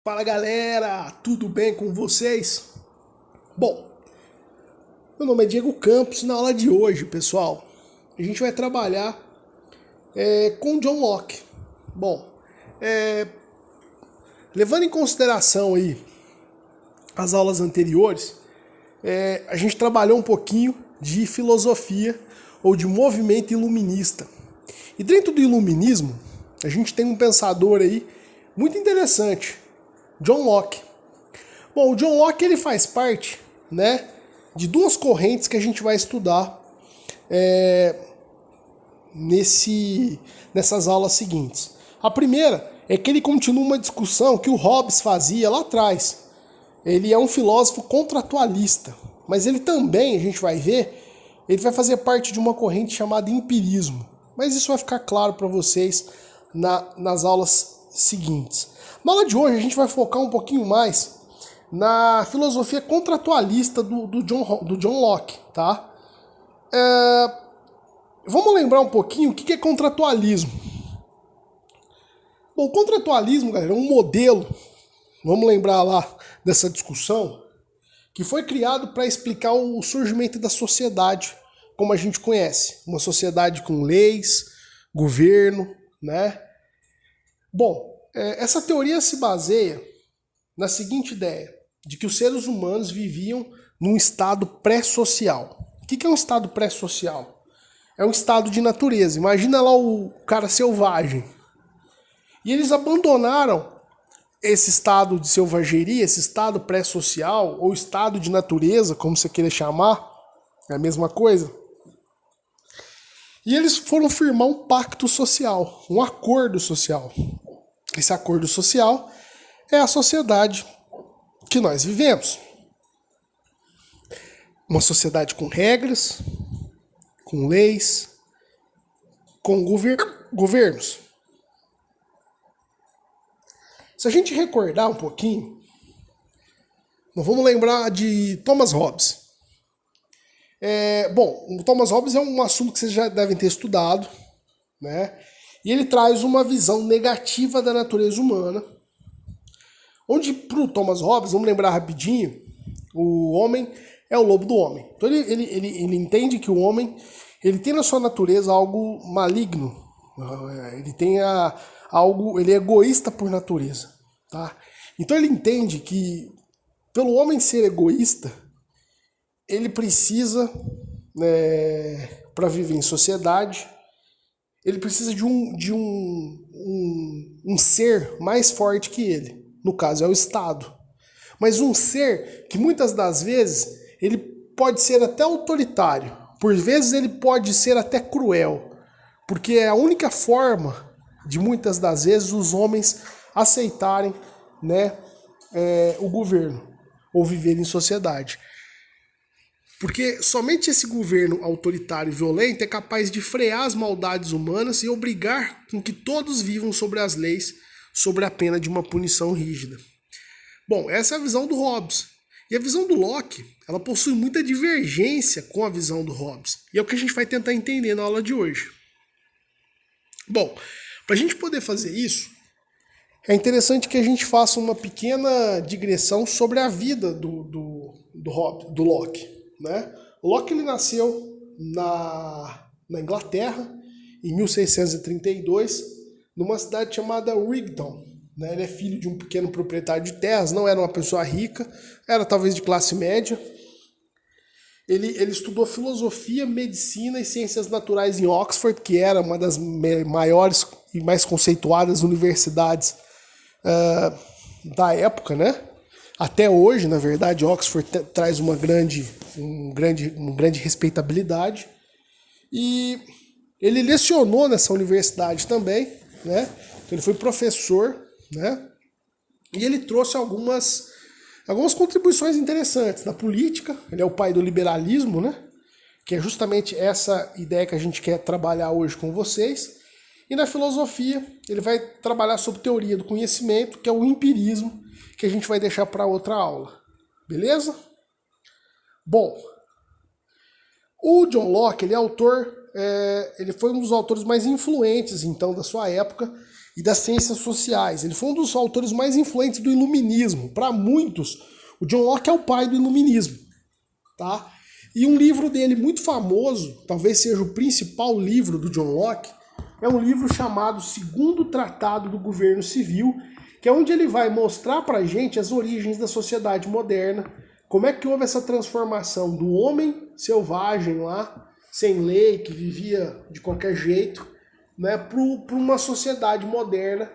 Fala galera, tudo bem com vocês? Bom, meu nome é Diego Campos. Na aula de hoje, pessoal, a gente vai trabalhar com John Locke. Bom, é, levando em consideração aí as aulas anteriores, a gente trabalhou um pouquinho de filosofia ou de movimento iluminista. E dentro do iluminismo, a gente tem um pensador aí muito interessante, John Locke. Bom, o John Locke ele faz parte, né, de duas correntes que a gente vai estudar nessas aulas seguintes. A primeira é que ele continua uma discussão que o Hobbes fazia lá atrás. Ele é um filósofo contratualista, mas ele também, a gente vai ver, ele vai fazer parte de uma corrente chamada empirismo. Mas isso vai ficar claro para vocês nas aulas seguintes. Na aula de hoje a gente vai focar um pouquinho mais na filosofia contratualista do John Locke, tá? Vamos lembrar um pouquinho o que é contratualismo. Bom, o contratualismo, galera, é um modelo, vamos lembrar lá dessa discussão, que foi criado para explicar o surgimento da sociedade como a gente conhece. Uma sociedade com leis, governo, né? Bom, essa teoria se baseia na seguinte ideia, de que os seres humanos viviam num estado pré-social. O que é um estado pré-social? É um estado de natureza. Imagina lá o cara selvagem. E eles abandonaram esse estado de selvageria, esse estado pré-social, ou estado de natureza, como você queira chamar, é a mesma coisa. E eles foram firmar um pacto social, um acordo social. Esse acordo social é a sociedade que nós vivemos. Uma sociedade com regras, com leis, com governos. Se a gente recordar um pouquinho, nós vamos lembrar de Thomas Hobbes. Bom, o Thomas Hobbes é um assunto que vocês já devem ter estudado, né? E ele traz uma visão negativa da natureza humana, onde para o Thomas Hobbes, vamos lembrar rapidinho, o homem é o lobo do homem. Então ele entende que o homem ele tem na sua natureza algo maligno, ele tem ele é egoísta por natureza, tá? Então ele entende que pelo homem ser egoísta, ele precisa, para viver em sociedade, ele precisa de um ser mais forte que ele. No caso, é o Estado. Mas um ser que muitas das vezes ele pode ser até autoritário. Por vezes ele pode ser até cruel. Porque é a única forma de muitas das vezes os homens aceitarem, né, o governo ou viver em sociedade. Porque somente esse governo autoritário e violento é capaz de frear as maldades humanas e obrigar com que todos vivam sobre as leis, sobre a pena de uma punição rígida. Bom, essa é a visão do Hobbes. E a visão do Locke, ela possui muita divergência com a visão do Hobbes. E é o que a gente vai tentar entender na aula de hoje. Bom, para a gente poder fazer isso, é interessante que a gente faça uma pequena digressão sobre a vida do Locke. Né? O Locke ele nasceu na Inglaterra em 1632, numa cidade chamada Wigton. Né? Ele é filho de um pequeno proprietário de terras, não era uma pessoa rica, era talvez de classe média. Ele estudou filosofia, medicina e ciências naturais em Oxford, que era uma das maiores e mais conceituadas universidades da época, né? Até hoje, na verdade, Oxford traz uma grande respeitabilidade. E ele lecionou nessa universidade também, né? Então, ele foi professor, né? E ele trouxe algumas contribuições interessantes. Na política, ele é o pai do liberalismo, né? Que é justamente essa ideia que a gente quer trabalhar hoje com vocês. E na filosofia, ele vai trabalhar sobre teoria do conhecimento, que é o empirismo, que a gente vai deixar para outra aula. Beleza? Bom, o John Locke, ele é autor, ele foi um dos autores mais influentes, então, da sua época, e das ciências sociais. Ele foi um dos autores mais influentes do iluminismo. Para muitos, o John Locke é o pai do iluminismo, tá? E um livro dele muito famoso, talvez seja o principal livro do John Locke, é um livro chamado Segundo Tratado do Governo Civil, que é onde ele vai mostrar pra gente as origens da sociedade moderna, como é que houve essa transformação do homem selvagem lá, sem lei, que vivia de qualquer jeito, né, para uma sociedade moderna,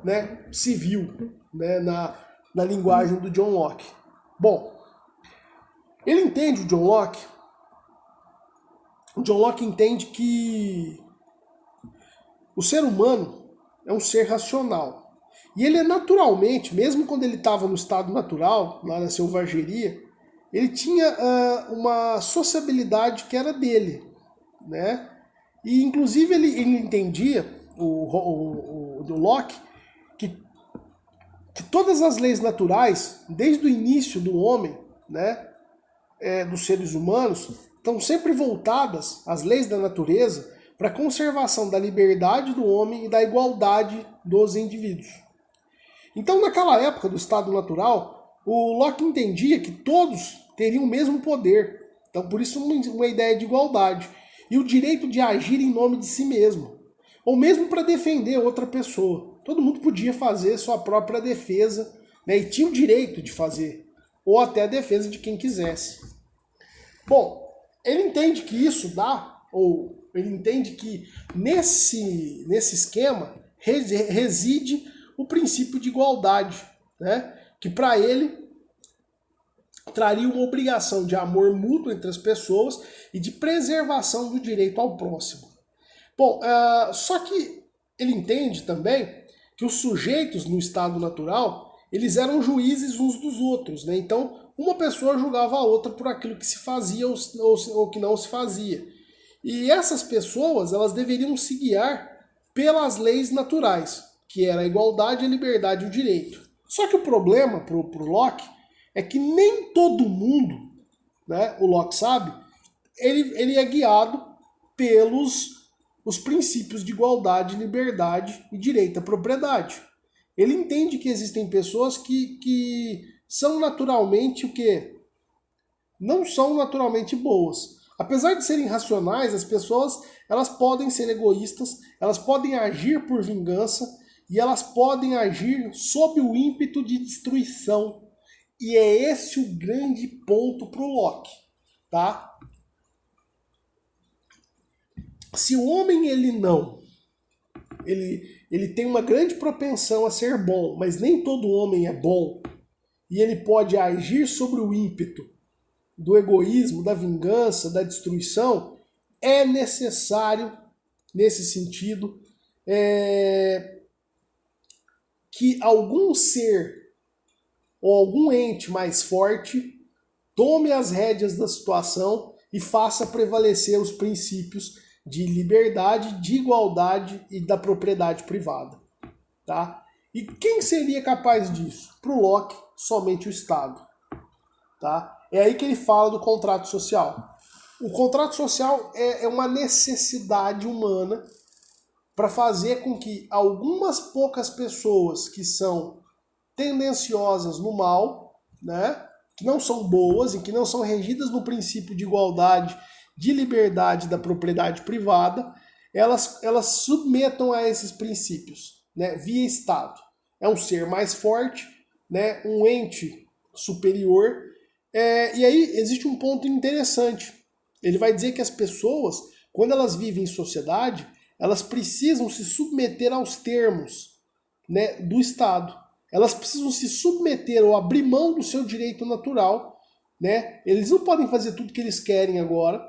né, civil, né, na linguagem do John Locke. Bom, ele entende, o John Locke entende que o ser humano é um ser racional. E ele é naturalmente, mesmo quando ele estava no estado natural, lá na selvageria, ele tinha uma sociabilidade que era dele, né? E inclusive ele entendia, o Locke, que todas as leis naturais, desde o início do homem, né, dos seres humanos, estão sempre voltadas, as leis da natureza, para a conservação da liberdade do homem e da igualdade dos indivíduos. Então, naquela época do estado natural, o Locke entendia que todos teriam o mesmo poder. Então, por isso, uma ideia de igualdade. E o direito de agir em nome de si mesmo. Ou mesmo para defender outra pessoa. Todo mundo podia fazer sua própria defesa, né, e tinha o direito de fazer. Ou até a defesa de quem quisesse. Bom, ele entende que isso dá, ou ele entende que nesse esquema reside o princípio de igualdade, né? Que para ele traria uma obrigação de amor mútuo entre as pessoas e de preservação do direito ao próximo. Bom, só que ele entende também que os sujeitos no estado natural, eles eram juízes uns dos outros, né? Então, uma pessoa julgava a outra por aquilo que se fazia ou que não se fazia. E essas pessoas, elas deveriam se guiar pelas leis naturais, que era a igualdade, a liberdade e o direito. Só que o problema pro Locke é que nem todo mundo, né, o Locke sabe, ele é guiado pelos os princípios de igualdade, liberdade e direito à propriedade. Ele entende que existem pessoas que são naturalmente o quê? Não são naturalmente boas. Apesar de serem racionais, as pessoas elas podem ser egoístas, elas podem agir por vingança, e elas podem agir sob o ímpeto de destruição. E é esse o grande ponto para o Locke, tá? Se o homem ele tem uma grande propensão a ser bom, mas nem todo homem é bom, e ele pode agir sobre o ímpeto do egoísmo, da vingança, da destruição, é necessário, nesse sentido, que algum ser ou algum ente mais forte tome as rédeas da situação e faça prevalecer os princípios de liberdade, de igualdade e da propriedade privada. Tá? E quem seria capaz disso? Para o Locke, somente o Estado. Tá? É aí que ele fala do contrato social. O contrato social é uma necessidade humana para fazer com que algumas poucas pessoas que são tendenciosas no mal, né, que não são boas e que não são regidas no princípio de igualdade, de liberdade da propriedade privada, elas submetam a esses princípios, né, via Estado. É um ser mais forte, né, um ente superior, e aí existe um ponto interessante. Ele vai dizer que as pessoas, quando elas vivem em sociedade, elas precisam se submeter aos termos, né, do Estado. Elas precisam se submeter ou abrir mão do seu direito natural, né? Eles não podem fazer tudo que eles querem agora,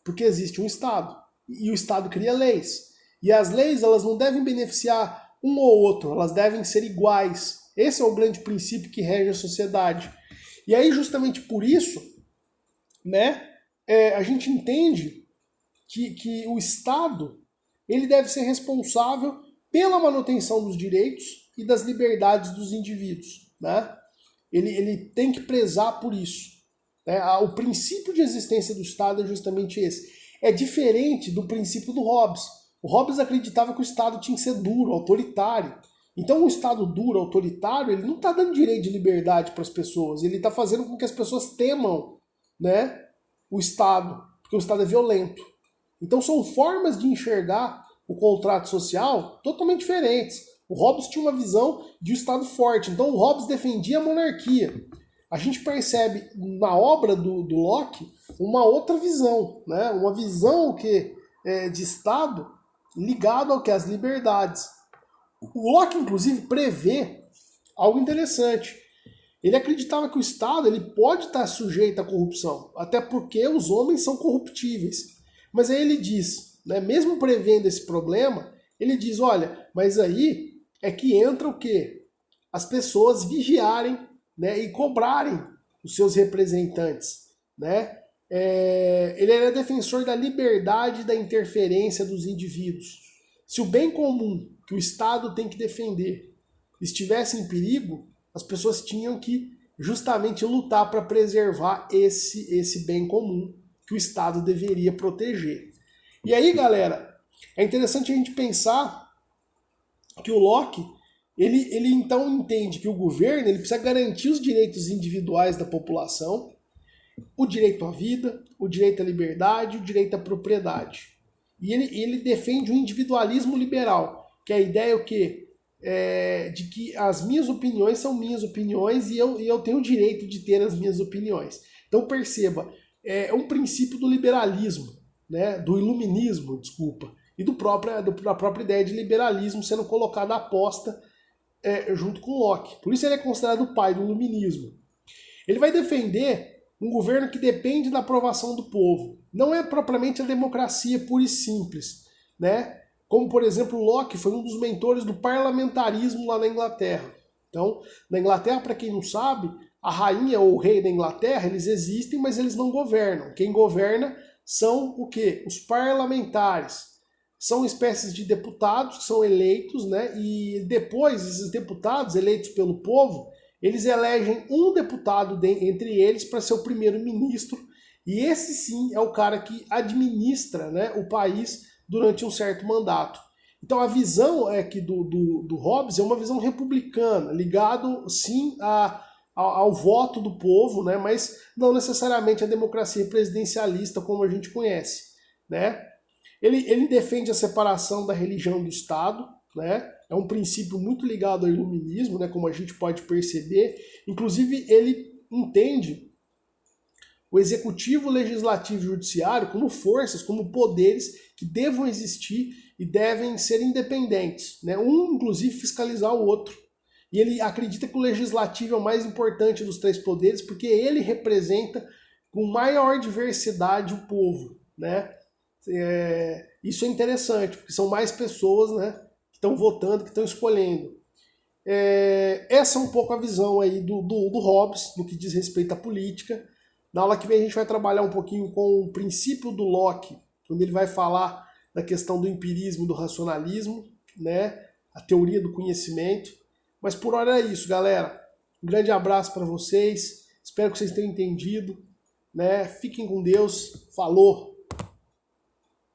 porque existe um Estado. E o Estado cria leis. E as leis, elas não devem beneficiar um ou outro, elas devem ser iguais. Esse é o grande princípio que rege a sociedade. E aí, justamente por isso, né, a gente entende que o Estado ele deve ser responsável pela manutenção dos direitos e das liberdades dos indivíduos. Né? Ele tem que prezar por isso. Né? O princípio de existência do Estado é justamente esse. É diferente do princípio do Hobbes. O Hobbes acreditava que o Estado tinha que ser duro, autoritário. Então um Estado duro, autoritário, ele não está dando direito de liberdade para as pessoas, ele está fazendo com que as pessoas temam, né, o Estado, porque o Estado é violento. Então são formas de enxergar o contrato social totalmente diferentes. O Hobbes tinha uma visão de um Estado forte, então o Hobbes defendia a monarquia. A gente percebe na obra do Locke uma outra visão, né? Uma visão de Estado ligado ao que? Às liberdades. O Locke, inclusive, prevê algo interessante. Ele acreditava que o Estado ele pode estar sujeito à corrupção, até porque os homens são corruptíveis. Mas aí ele diz, né, mesmo prevendo esse problema, ele diz, olha, mas aí é que entra o quê? As pessoas vigiarem, né, e cobrarem os seus representantes. Né? Ele era defensor da liberdade e da interferência dos indivíduos. Se o bem comum que o Estado tem que defender estivesse em perigo, as pessoas tinham que justamente lutar para preservar esse bem comum que o Estado deveria proteger. E aí, galera, é interessante a gente pensar que o Locke, ele então entende que o governo ele precisa garantir os direitos individuais da população, o direito à vida, o direito à liberdade, o direito à propriedade. E ele defende o individualismo liberal, que é a ideia é o quê? De que as minhas opiniões são minhas opiniões e eu tenho o direito de ter as minhas opiniões. Então perceba, é um princípio do liberalismo, né? Do iluminismo, desculpa, e da própria ideia de liberalismo sendo colocada à aposta junto com Locke. Por isso ele é considerado o pai do iluminismo. Ele vai defender um governo que depende da aprovação do povo. Não é propriamente a democracia pura e simples, né? Como, por exemplo, Locke foi um dos mentores do parlamentarismo lá na Inglaterra. Então, na Inglaterra, para quem não sabe, a rainha ou o rei da Inglaterra, eles existem, mas eles não governam. Quem governa são o quê? Os parlamentares. São espécies de deputados que são eleitos, né? E depois, esses deputados eleitos pelo povo, eles elegem um deputado entre eles para ser o primeiro-ministro. E esse sim é o cara que administra, né, o país durante um certo mandato. Então a visão do Hobbes é uma visão republicana, ligado sim ao voto do povo, né, mas não necessariamente a democracia presidencialista como a gente conhece. Né? Ele defende a separação da religião do Estado, né? É um princípio muito ligado ao iluminismo, né, como a gente pode perceber. Inclusive ele entende o executivo, o legislativo e o judiciário como forças, como poderes que devam existir e devem ser independentes, né? Um, inclusive, fiscalizar o outro. E ele acredita que o legislativo é o mais importante dos três poderes porque ele representa com maior diversidade o povo, né? Isso é interessante, porque são mais pessoas, né, que estão votando, que estão escolhendo. Essa é um pouco a visão aí do Hobbes, no que diz respeito à política. Na aula que vem a gente vai trabalhar um pouquinho com o princípio do Locke, onde ele vai falar da questão do empirismo, do racionalismo, né, a teoria do conhecimento. Mas por hora é isso, galera. Um grande abraço para vocês. Espero que vocês tenham entendido. Né? Fiquem com Deus. Falou!